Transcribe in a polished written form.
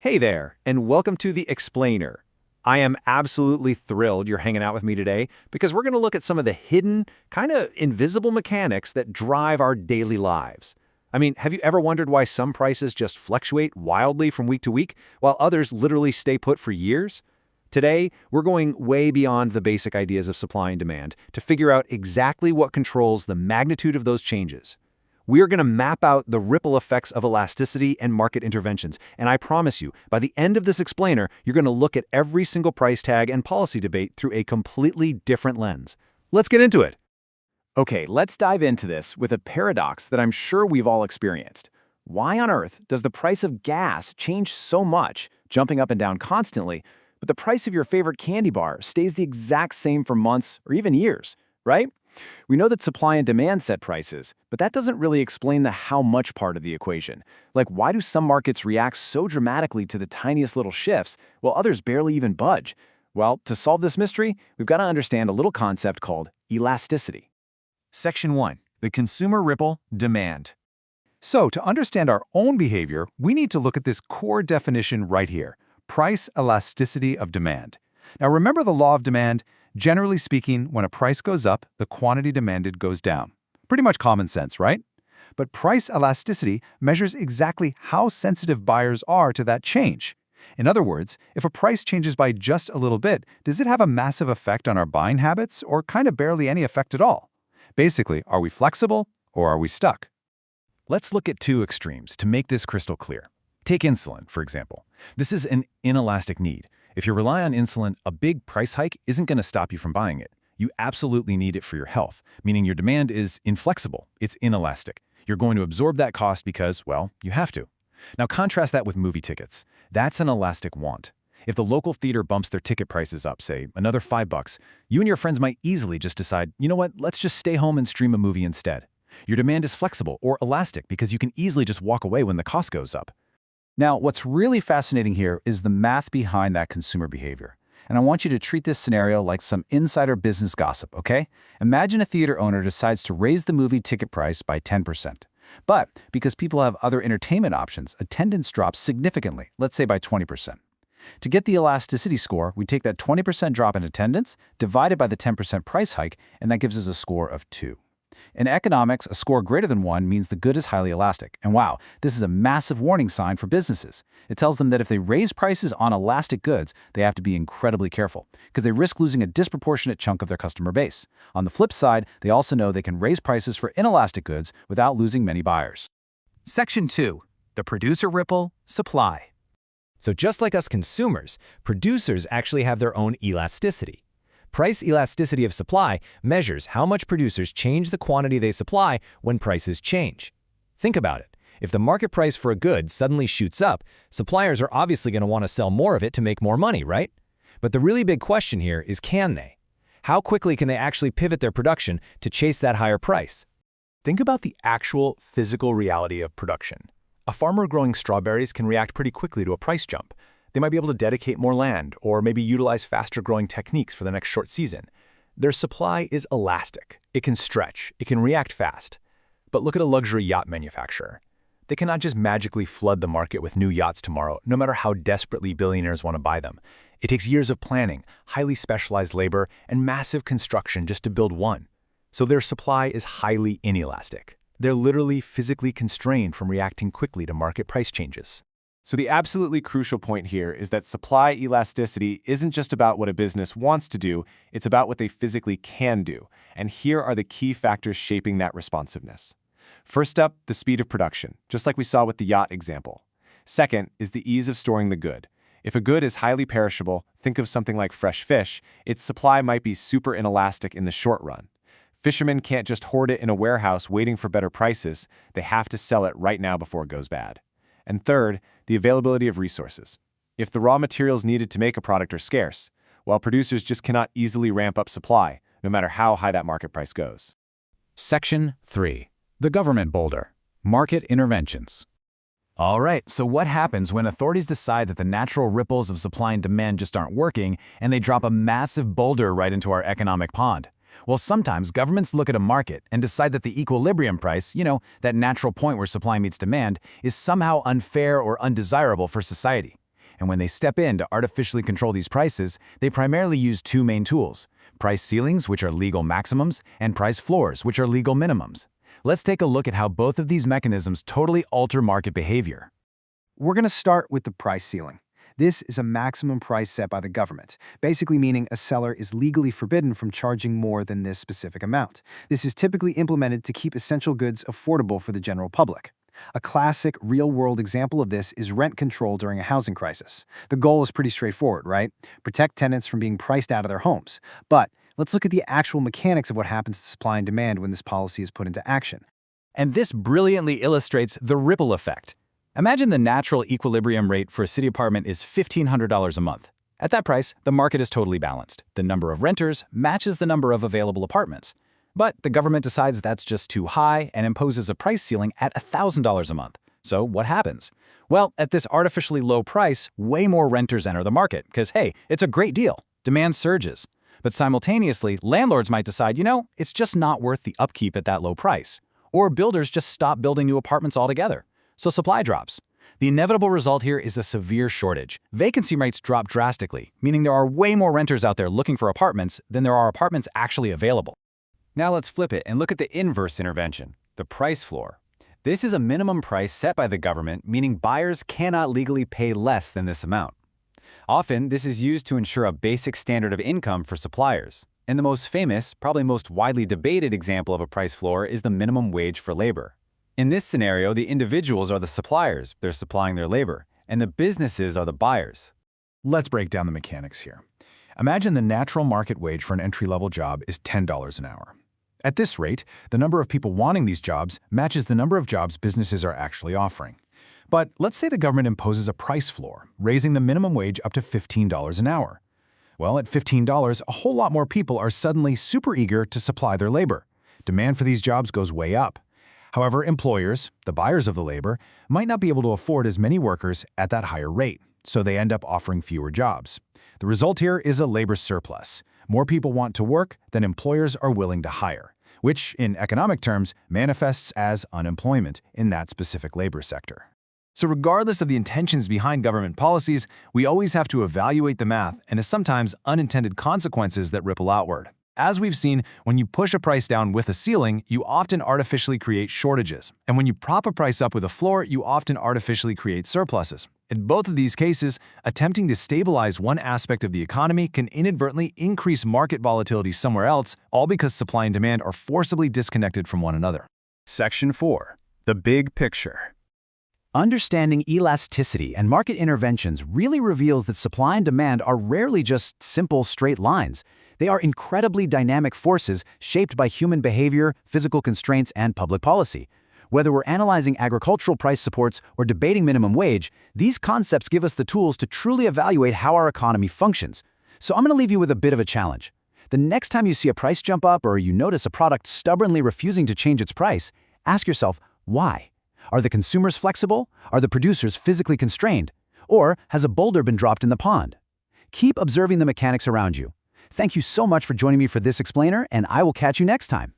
Hey there, and welcome to The Explainer. I am absolutely thrilled you're hanging out with me today because we're going to look at some of the hidden, kind of invisible mechanics that drive our daily lives. I mean, have you ever wondered why some prices just fluctuate wildly from week to week, while others literally stay put for years? Today, we're going way beyond the basic ideas of supply and demand to figure out exactly what controls the magnitude of those changes. We are going to map out the ripple effects of elasticity and market interventions, and I promise you, by the end of this explainer, you're going to look at every single price tag and policy debate through a completely different lens. Let's get into it. Okay, let's dive into this with a paradox that I'm sure we've all experienced. Why on earth does the price of gas change so much, jumping up and down constantly, but the price of your favorite candy bar stays the exact same for months or even years, right? We know that supply and demand set prices, but that doesn't really explain the how much part of the equation. Like, why do some markets react so dramatically to the tiniest little shifts, while others barely even budge? Well, to solve this mystery, we've got to understand a little concept called elasticity. Section 1. The consumer ripple demand. So, to understand our own behavior, we need to look at this core definition right here: price elasticity of demand. Now, remember the law of demand? Generally speaking, when a price goes up, the quantity demanded goes down. Pretty much common sense, right? But price elasticity measures exactly how sensitive buyers are to that change. In other words, if a price changes by just a little bit, does it have a massive effect on our buying habits, or kind of barely any effect at all? Basically, are we flexible or are we stuck? Let's look at two extremes to make this crystal clear. Take insulin, for example. This is an inelastic need. If you rely on insulin, a big price hike isn't going to stop you from buying it. You absolutely need it for your health, meaning your demand is inflexible. It's inelastic. You're going to absorb that cost because, well, you have to. Now contrast that with movie tickets. That's an elastic want. If the local theater bumps their ticket prices up, say, another $5, you and your friends might easily just decide, you know what, let's just stay home and stream a movie instead. Your demand is flexible or elastic because you can easily just walk away when the cost goes up. Now, what's really fascinating here is the math behind that consumer behavior. And I want you to treat this scenario like some insider business gossip, okay? Imagine a theater owner decides to raise the movie ticket price by 10%. But because people have other entertainment options, attendance drops significantly, let's say by 20%. To get the elasticity score, we take that 20% drop in attendance, divided by the 10% price hike, and that gives us a score of 2. In economics, a score greater than 1 means the good is highly elastic. And wow, this is a massive warning sign for businesses. It tells them that if they raise prices on elastic goods, they have to be incredibly careful, because they risk losing a disproportionate chunk of their customer base. On the flip side, they also know they can raise prices for inelastic goods without losing many buyers. Section 2. The producer ripple supply. So just like us consumers, producers actually have their own elasticity. Price elasticity of supply measures how much producers change the quantity they supply when prices change. Think about it. If the market price for a good suddenly shoots up, suppliers are obviously going to want to sell more of it to make more money, right? But the really big question here is, can they? How quickly can they actually pivot their production to chase that higher price? Think about the actual physical reality of production. A farmer growing strawberries can react pretty quickly to a price jump. They might be able to dedicate more land or maybe utilize faster growing techniques for the next short season. Their supply is elastic. It can stretch. It can react fast. But look at a luxury yacht manufacturer. They cannot just magically flood the market with new yachts tomorrow, no matter how desperately billionaires want to buy them. It takes years of planning, highly specialized labor, and massive construction just to build one. So their supply is highly inelastic. They're literally physically constrained from reacting quickly to market price changes. So the absolutely crucial point here is that supply elasticity isn't just about what a business wants to do, it's about what they physically can do. And here are the key factors shaping that responsiveness. First up, the speed of production, just like we saw with the yacht example. Second is the ease of storing the good. If a good is highly perishable, think of something like fresh fish, its supply might be super inelastic in the short run. Fishermen can't just hoard it in a warehouse waiting for better prices, they have to sell it right now before it goes bad. And third, the availability of resources. If the raw materials needed to make a product are scarce, while producers just cannot easily ramp up supply, no matter how high that market price goes. Section 3. The government boulder. Market interventions. All right, so what happens when authorities decide that the natural ripples of supply and demand just aren't working, and they drop a massive boulder right into our economic pond? Well, sometimes governments look at a market and decide that the equilibrium price, that natural point where supply meets demand, is somehow unfair or undesirable for society. And when they step in to artificially control these prices, they primarily use two main tools: price ceilings, which are legal maximums, and price floors, which are legal minimums. Let's take a look at how both of these mechanisms totally alter market behavior. We're going to start with the price ceiling. This is a maximum price set by the government, basically meaning a seller is legally forbidden from charging more than this specific amount. This is typically implemented to keep essential goods affordable for the general public. A classic, real-world example of this is rent control during a housing crisis. The goal is pretty straightforward, right? Protect tenants from being priced out of their homes. But let's look at the actual mechanics of what happens to supply and demand when this policy is put into action. And this brilliantly illustrates the ripple effect. Imagine the natural equilibrium rate for a city apartment is $1,500 a month. At that price, the market is totally balanced. The number of renters matches the number of available apartments. But the government decides that's just too high and imposes a price ceiling at $1,000 a month. So what happens? Well, at this artificially low price, way more renters enter the market because, hey, it's a great deal. Demand surges. But simultaneously, landlords might decide, it's just not worth the upkeep at that low price. Or builders just stop building new apartments altogether. So supply drops. The inevitable result here is a severe shortage. Vacancy rates drop drastically, meaning there are way more renters out there looking for apartments than there are apartments actually available. Now let's flip it and look at the inverse intervention, the price floor. This is a minimum price set by the government, meaning buyers cannot legally pay less than this amount. Often, this is used to ensure a basic standard of income for suppliers. And the most famous, probably most widely debated example of a price floor is the minimum wage for labor. In this scenario, the individuals are the suppliers, they're supplying their labor, and the businesses are the buyers. Let's break down the mechanics here. Imagine the natural market wage for an entry-level job is $10 an hour. At this rate, the number of people wanting these jobs matches the number of jobs businesses are actually offering. But let's say the government imposes a price floor, raising the minimum wage up to $15 an hour. Well, at $15, a whole lot more people are suddenly super eager to supply their labor. Demand for these jobs goes way up. However, employers, the buyers of the labor, might not be able to afford as many workers at that higher rate, so they end up offering fewer jobs. The result here is a labor surplus. More people want to work than employers are willing to hire, which, in economic terms, manifests as unemployment in that specific labor sector. So regardless of the intentions behind government policies, we always have to evaluate the math and sometimes unintended consequences that ripple outward. As we've seen, when you push a price down with a ceiling, you often artificially create shortages. And when you prop a price up with a floor, you often artificially create surpluses. In both of these cases, attempting to stabilize one aspect of the economy can inadvertently increase market volatility somewhere else, all because supply and demand are forcibly disconnected from one another. Section 4. The Big Picture. Understanding elasticity and market interventions really reveals that supply and demand are rarely just simple, straight lines. They are incredibly dynamic forces shaped by human behavior, physical constraints, and public policy. Whether we're analyzing agricultural price supports or debating minimum wage, these concepts give us the tools to truly evaluate how our economy functions. So I'm going to leave you with a bit of a challenge. The next time you see a price jump up or you notice a product stubbornly refusing to change its price, ask yourself, why? Are the consumers flexible? Are the producers physically constrained? Or has a boulder been dropped in the pond? Keep observing the mechanics around you. Thank you so much for joining me for this explainer, and I will catch you next time.